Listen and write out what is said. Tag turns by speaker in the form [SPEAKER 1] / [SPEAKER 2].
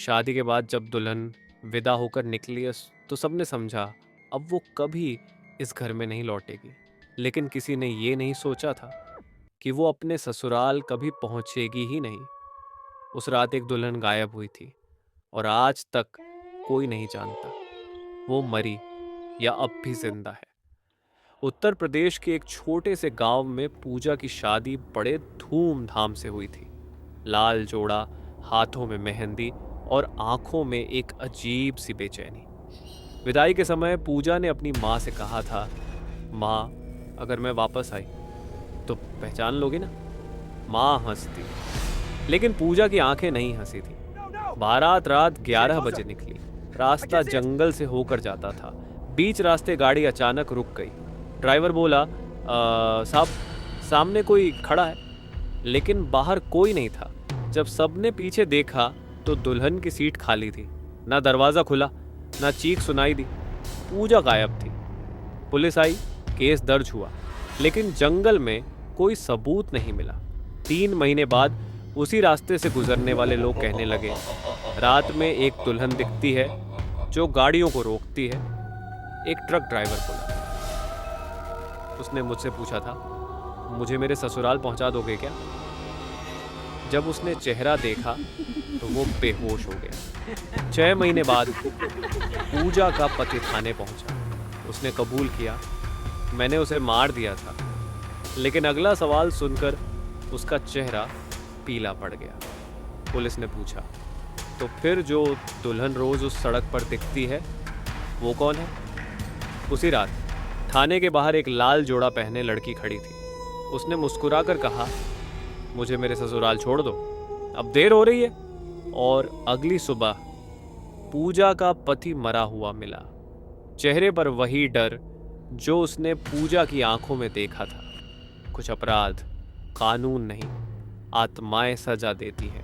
[SPEAKER 1] शादी के बाद जब दुल्हन विदा होकर निकली तो सबने समझा अब वो कभी इस घर में नहीं लौटेगी। लेकिन किसी ने ये नहीं सोचा था कि वो अपने ससुराल कभी पहुंचेगी ही नहीं। उस रात एक दुल्हन गायब हुई थी और आज तक कोई नहीं जानता वो मरी या अब भी जिंदा है। उत्तर प्रदेश के एक छोटे से गांव में पूजा की शादी बड़े धूमधाम से हुई थी। लाल जोड़ा, हाथों में मेहंदी और आंखों में एक अजीब सी बेचैनी। विदाई के समय पूजा ने अपनी माँ से कहा था, माँ अगर मैं वापस आई तो पहचान लोगे ना। माँ हंसती, लेकिन पूजा की आंखें नहीं हंसी थी। बारात रात 11 बजे निकली। रास्ता जंगल से होकर जाता था। बीच रास्ते गाड़ी अचानक रुक गई। ड्राइवर बोला, साहब सामने कोई खड़ा है। लेकिन बाहर कोई नहीं था। जब सबने पीछे देखा तो दुल्हन की सीट खाली थी। ना दरवाज़ा खुला, ना चीख सुनाई दी। पूजा गायब थी। पुलिस आई, केस दर्ज हुआ, लेकिन जंगल में कोई सबूत नहीं मिला। 3 महीने बाद उसी रास्ते से गुजरने वाले लोग कहने लगे, रात में एक दुल्हन दिखती है जो गाड़ियों को रोकती है। एक ट्रक ड्राइवर बोला। उसने मुझसे पूछा था, मुझे मेरे ससुराल पहुंचा दोगे क्या? जब उसने चेहरा देखा तो वो बेहोश हो गया। 6 महीने बाद पूजा का पति थाने पहुंचा। उसने कबूल किया, मैंने उसे मार दिया था। लेकिन अगला सवाल सुनकर उसका चेहरा पीला पड़ गया। पुलिस ने पूछा, तो फिर जो दुल्हन रोज उस सड़क पर दिखती है वो कौन है? उसी रात थाने के बाहर एक लाल जोड़ा पहने लड़की खड़ी थी। उसने मुस्कुराकर कहा, मुझे मेरे ससुराल छोड़ दो, अब देर हो रही है। और अगली सुबह पूजा का पति मरा हुआ मिला। चेहरे पर वही डर जो उसने पूजा की आंखों में देखा था। कुछ अपराध कानून नहीं, आत्माएं सजा देती है।